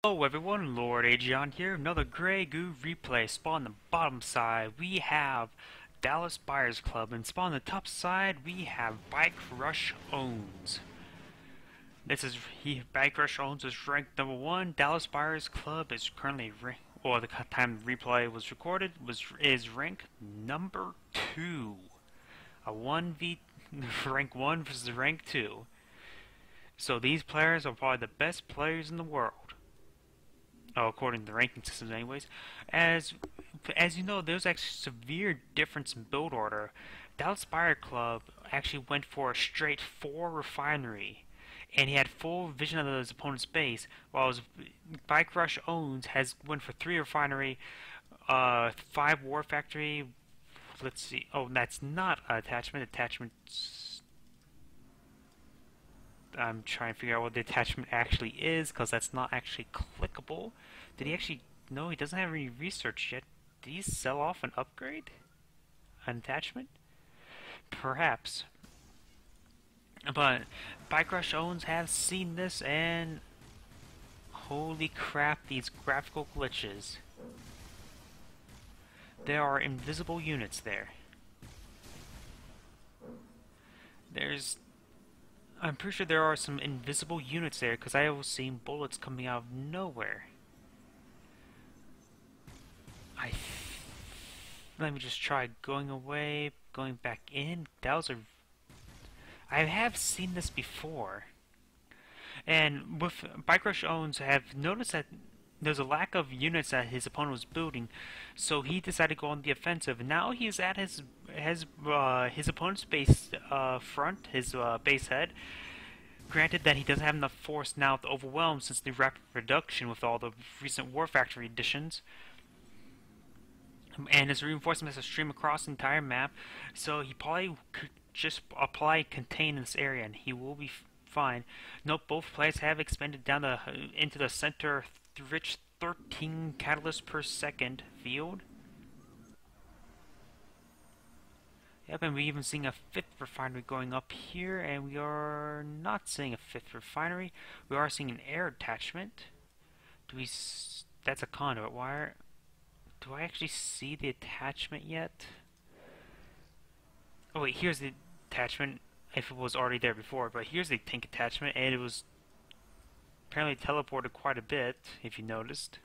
Hello everyone, Lord.agion here. Another Grey Goo replay. Spawn on the bottom side, we have DallasBuyersClub, and spawn on the top side, we have BikerushowNz. BikerushowNz is ranked number 1. DallasBuyersClub is currently the time the replay was recorded is ranked number 2. A 1v rank 1 versus rank 2. So these players are probably the best players in the world. According to the ranking systems anyways. As you know, there's actually severe difference in build order. DallasBuyersClub actually went for a straight 4 refinery, and he had full vision of his opponent's base, while BikerushowNz went for 3 refinery, 5 war factory. Let's see. Oh, that's not an attachment. I'm trying to figure out what the attachment actually is, because that's not actually clickable. Did he actually... No, he doesn't have any research yet. Did he sell off an upgrade? An attachment? Perhaps. But BikerushowNz have seen this, and... holy crap, these graphical glitches. There are invisible units there. I'm pretty sure there are some invisible units there, because I was seeing bullets coming out of nowhere. Let me just try going away, going back in. I have seen this before. And with BikerushowNz, have noticed that there's a lack of units that his opponent was building, so he decided to go on the offensive. Now he's at his opponent's base front, his base head. Granted that he doesn't have enough force now to overwhelm since the rapid reduction with all the recent war factory additions, and his reinforcements have streamed across the entire map. So he probably could just apply contain in this area, and he will be fine. Note both players have expanded down into the center rich 13 catalysts per second field. Yep, and we're even seeing a 5th refinery going up here, and we are not seeing a 5th refinery. We are seeing an air attachment. That's a conduit wire. Do I actually see the attachment yet? Oh wait, here's the attachment, if it was already there before, but here's the tank attachment, and it was apparently teleported quite a bit, if you noticed.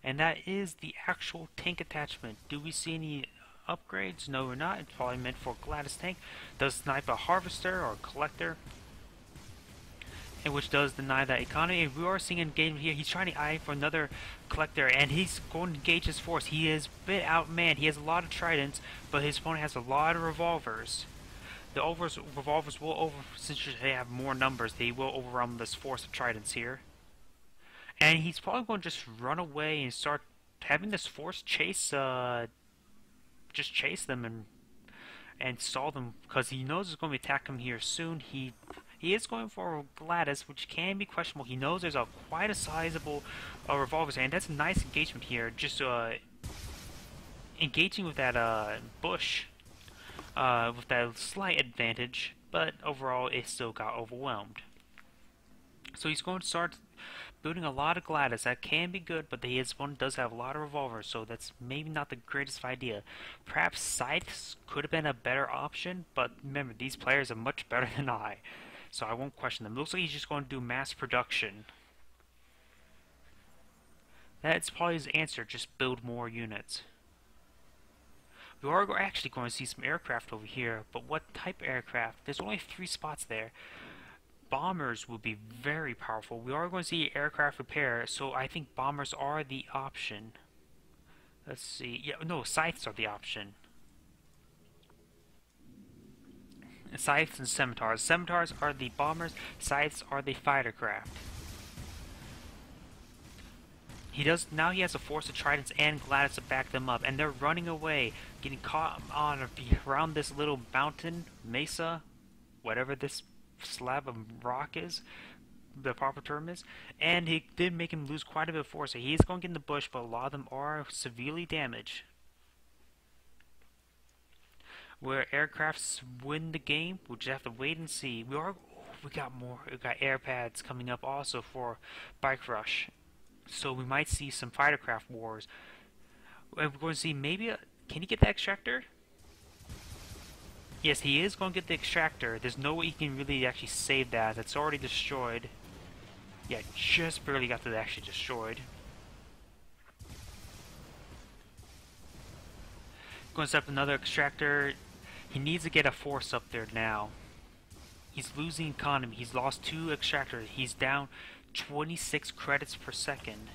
And that is the actual tank attachment. Do we see any upgrades? No, we're not. It's probably meant for Gladys tank. Does snipe a harvester or collector, and which does deny that economy. And we are seeing engagement here. He's trying to eye for another collector, and he's going to engage his force. He is a bit outmanned. He has a lot of tridents, but his opponent has a lot of revolvers. The revolvers will since they have more numbers, they will overwhelm this force of tridents here. And he's probably going to just run away and start having this force chase just chase them and stall them, because he knows it's going to attack him here soon. He is going for Gladys, which can be questionable. He knows there's quite a sizable revolvers, and that's a nice engagement here. Just engaging with that bush with that slight advantage, but overall it still got overwhelmed. So he's going to start building a lot of Gladys. That can be good, but his opponent does have a lot of revolvers, so that's maybe not the greatest idea. Perhaps scythes could have been a better option, but remember, these players are much better than I, so I won't question them. Looks like he's just going to do mass production. That's probably his answer, just build more units. We are actually going to see some aircraft over here, but what type of aircraft? There's only 3 spots there. Bombers will be very powerful. We are going to see aircraft repair, so I think bombers are the option. Let's see. Yeah, no, scythes are the option. Scythes and scimitars. Scimitars are the bombers, scythes are the fighter craft. Now he has a force of tridents and Gladys to back them up, and they're running away, getting caught around this little mountain, mesa, whatever this slab of rock is, the proper term is, and he did make him lose quite a bit of force. So he is going to get in the bush, but a lot of them are severely damaged. Where aircrafts win the game, we'll just have to wait and see. We got air pads coming up also for Bike Rush. So we might see some fightercraft wars. And we're going to see maybe can he get the extractor? Yes, he is going to get the extractor. There's no way he can really actually save that. It's already destroyed. Yeah, just barely got that actually destroyed. Going to set up another extractor. He needs to get a force up there now. He's losing economy. He's lost 2 extractors. He's down 26 credits per second.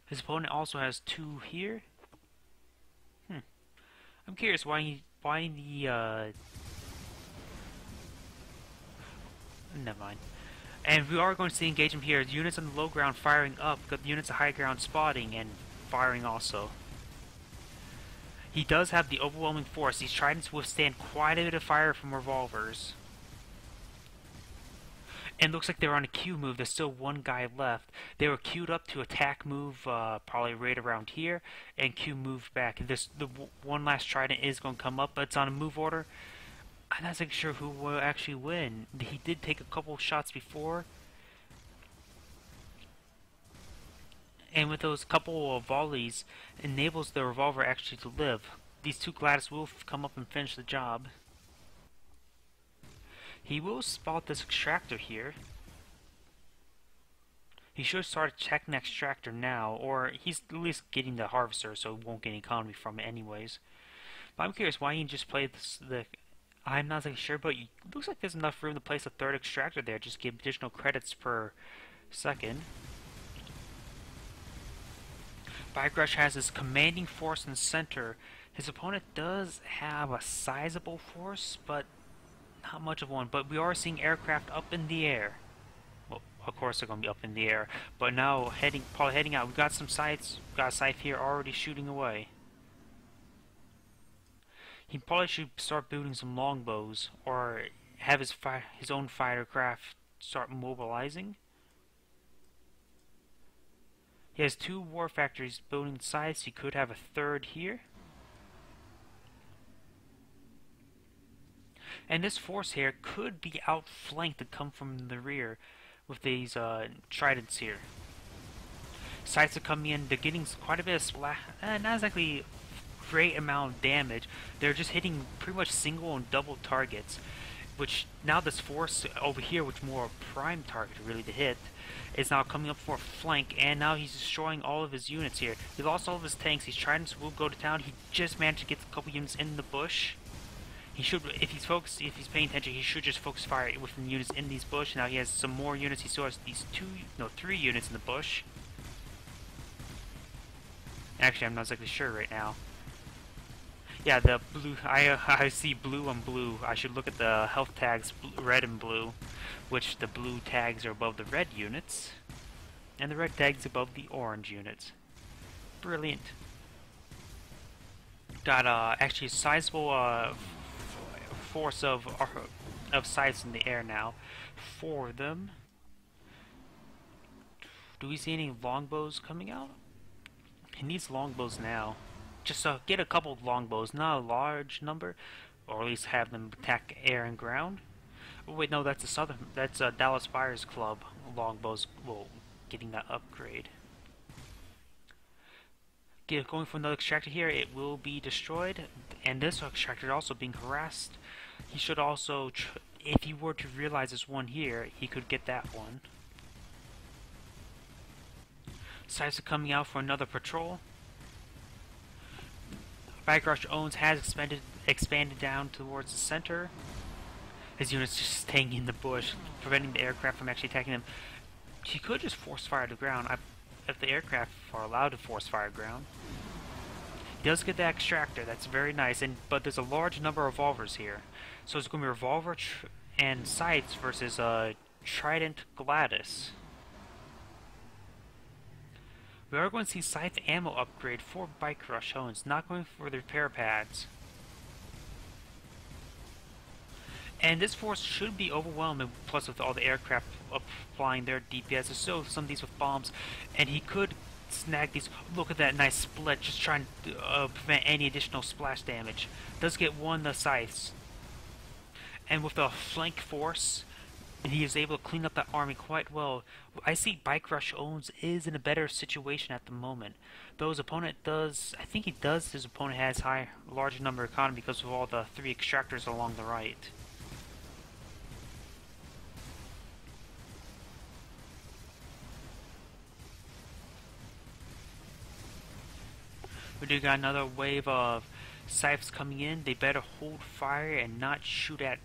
His opponent also has 2 here. I'm curious why the never mind. And we are going to see engagement here. Units on the low ground firing up, got units on high ground spotting and firing also. He does have the overwhelming force. He's trying to withstand quite a bit of fire from revolvers. And looks like they're on a Q move. There's still 1 guy left. They were queued up to attack move probably right around here. And Q moved back. The one last trident is going to come up, but it's on a move order. I'm not exactly sure who will actually win. He did take a couple shots before. And with those couple of volleys, enables the revolver actually to live. These 2 Gladys will come up and finish the job. He will spot this extractor here. He should start checking the extractor now, or he's at least getting the harvester, so he won't get any economy from it anyways. But I'm curious why he just played this, I'm not exactly sure, but it looks like there's enough room to place a 3rd extractor there. Just give additional credits per second. Bike Rush has his commanding force in the center. His opponent does have a sizable force, but not much of one. But we are seeing aircraft up in the air. Well, of course they're going to be up in the air. But now probably heading out. We've got some sights. We've got a sight here already shooting away. He probably should start building some longbows, or have his own fighter craft start mobilizing. He has 2 war factories building sites. He could have a 3rd here. And this force here could be outflanked to come from the rear with these tridents here. Sights are coming in. They're getting quite a bit of splash. Not exactly great amount of damage. They're just hitting pretty much single and double targets. Which now this force over here, which more a prime target really to hit, is now coming up for a flank, and now he's destroying all of his units here. He lost all of his tanks. His tridents will go to town. He just managed to get a couple units in the bush. He should, if he's paying attention, he should just focus fire with the units in these bush. Now he has some more units. He still has these 3 units in the bush. Actually, I'm not exactly sure right now. Yeah, the blue. I see blue on blue. I should look at the health tags, red and blue, which the blue tags are above the red units, and the red tags above the orange units. Brilliant. Got actually a sizable force of sights in the air now. 4 of them. Do we see any longbows coming out? He needs longbows now. Just get a couple of longbows, not a large number, or at least have them attack air and ground. Oh, wait, no, that's a Dallas Buyers Club longbows. Well, getting that upgrade. Going for another extractor here, it will be destroyed, and this extractor is also being harassed. He should also, if he were to realize this one here, he could get that one. Sights are coming out for another patrol. BikerushowNz has expanded down towards the center. His units just staying in the bush, preventing the aircraft from actually attacking them. He could just force fire to ground if the aircraft are allowed to force fire ground. He does get the extractor. That's very nice. But there's a large number of revolvers here, so it's going to be revolver and sights versus Trident Gladys. We are going to see scythe ammo upgrade for BikerushowNz, not going for the repair pads. And this force should be overwhelmed, plus with all the aircraft applying their DPS. There's still some of these with bombs, and he could snag these. Look at that nice split, just trying to prevent any additional splash damage. Does get one the scythes. And with the flank force, he is able to clean up that army quite well. I see BikerushowNz is in a better situation at the moment. Though his opponent does, I think he does, his opponent has large number economy because of all the 3 extractors along the right. We do got another wave of scythes coming in. They better hold fire and not shoot at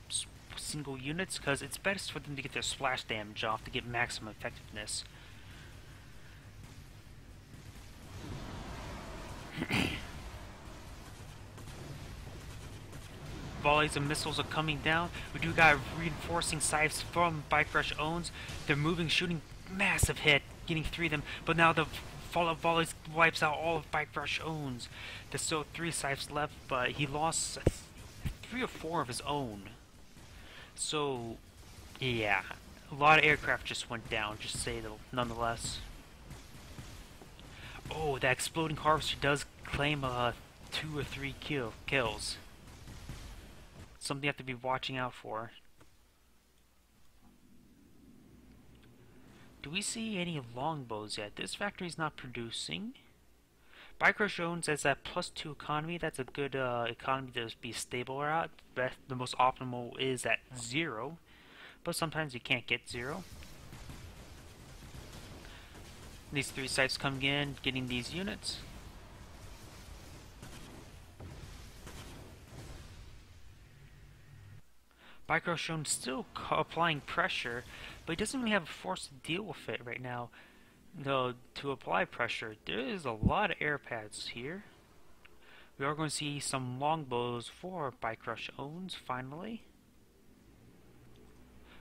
single units, because it's best for them to get their splash damage off to get maximum effectiveness. Volleys of missiles are coming down. We do got reinforcing scythes from BikerushowNz. They're moving, shooting massive hit, getting 3 of them, but now the follow-up volleys wipes out all of BikerushowNz. There's still 3 scythes left, but he lost 3 or 4 of his own. So, yeah, a lot of aircraft just went down, just say that nonetheless. Oh, that exploding harvester does claim 2 or 3 kills. Something you have to be watching out for. Do we see any longbows yet? This factory's not producing. BikerushowNz has that +2 economy. That's a good economy to be stable at. The most optimal is at 0, but sometimes you can't get 0. These 3 sites coming in, getting these units. BikerushowNz still applying pressure, but he doesn't really have a force to deal with it right now. Though, to apply pressure, there is a lot of air pads here. We are going to see some longbows for BikerushowNz, finally.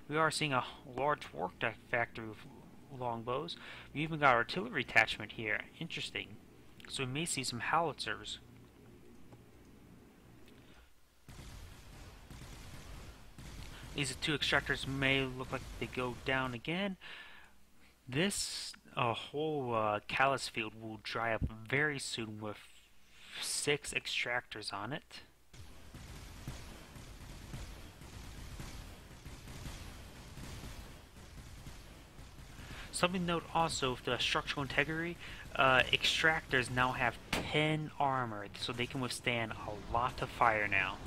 We are seeing a large work factory with longbows. We even got artillery attachment here. Interesting. So we may see some howitzers. These 2 extractors may look like they go down again. This whole callus field will dry up very soon with 6 extractors on it. Something to note also with the structural integrity, extractors now have 10 armor, so they can withstand a lot of fire now.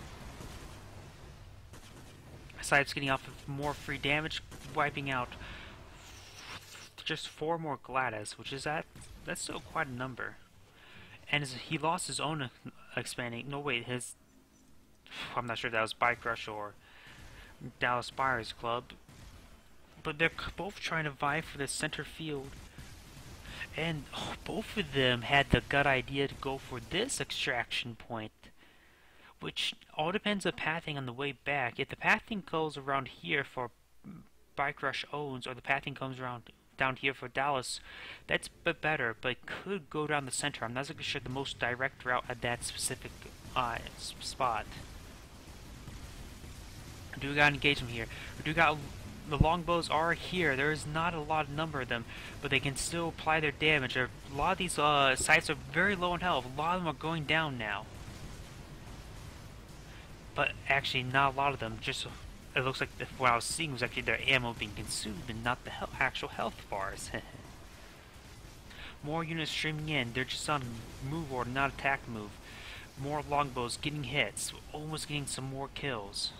Besides getting off with more free damage, wiping out just 4 more Gladys, which is that's still quite a number. And he lost his own expanding. No wait, I'm not sure if that was Bikerush or DallasBuyersClub, but they're both trying to vie for the center field. And both of them had the gut idea to go for this extraction point, which all depends on pathing on the way back. If the pathing goes around here for BikerushowNz, or the pathing comes around down here for Dallas, that's a bit better, but it could go down the center. I'm not sure the most direct route at that specific spot. We do got engagement here. We do got the longbows are here. There is not a lot of number of them, but they can still apply their damage. A lot of these sites are very low in health. A lot of them are going down now. But actually, not a lot of them. Just it looks like what I was seeing was actually their ammo being consumed and not the actual health bars. More units streaming in. They're just on move or not attack move. More longbows getting hits, almost getting some more kills.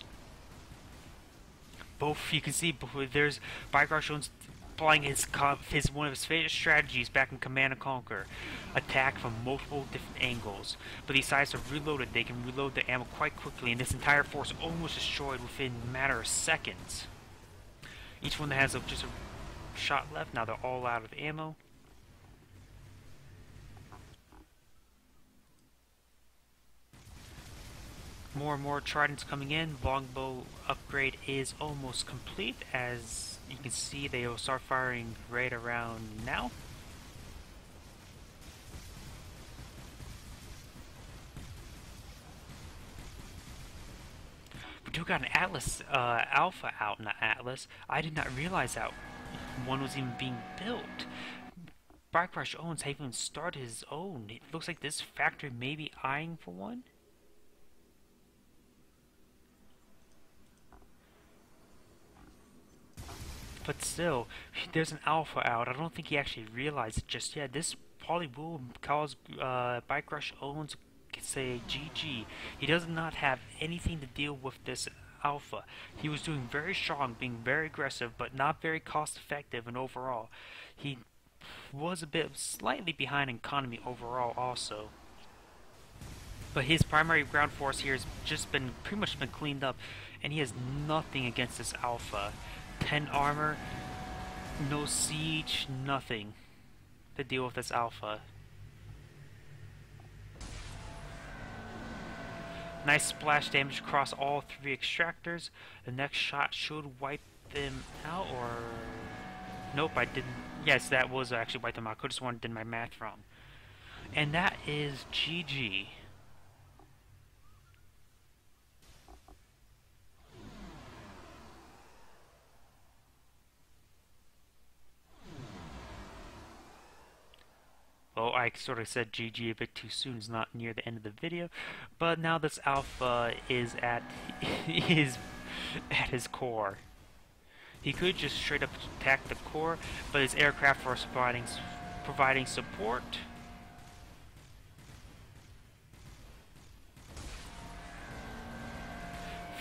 Both you can see there's BikerushowNz applying one of his favorite strategies back in Command and Conquer. Attack from multiple different angles. But these sides are reloaded. They can reload the ammo quite quickly, and this entire force almost destroyed within a matter of seconds. Each one that has just a shot left. Now they're all out of ammo. More and more tridents coming in. Longbow upgrade is almost complete. As you can see, they will start firing right around now. We do got an Atlas Alpha out, not Atlas. I did not realize that one was even being built. BikerushowNz hasn't even started his own. It looks like this factory may be eyeing for one. But still, there's an alpha out. I don't think he actually realized it just yet. This probably will cause BikerushowNz say GG. He does not have anything to deal with this alpha. He was doing very strong, being very aggressive, but not very cost effective, and overall, he was a bit slightly behind in economy overall also. But his primary ground force here has just been pretty much been cleaned up, and he has nothing against this alpha. 10 armor, no siege, nothing to deal with this alpha. Nice splash damage across all 3 extractors. The next shot should wipe them out, or... Nope, I didn't. Yes, that was actually wipe them out. Could have sworn I did my math wrong. And that is GG. Well, I sort of said GG a bit too soon. It's not near the end of the video, but now this alpha is at his core. He could just straight up attack the core, but his aircraft are providing support.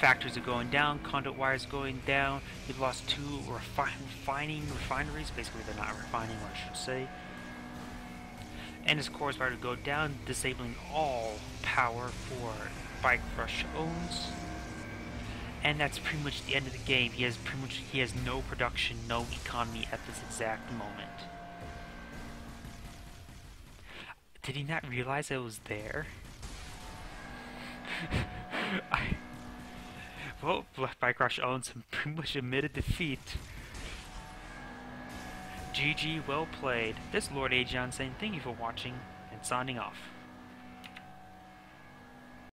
Factories are going down, conduit wires going down. We've lost 2 refineries. Basically, they're not refining, or I should say. And his core is about to go down, disabling all power for BikerushowNz. And that's pretty much the end of the game. He has no production, no economy at this exact moment. Did he not realize it was there? Well, BikerushowNz pretty much admitted defeat. GG, well played. This is Lord.agion saying thank you for watching and signing off.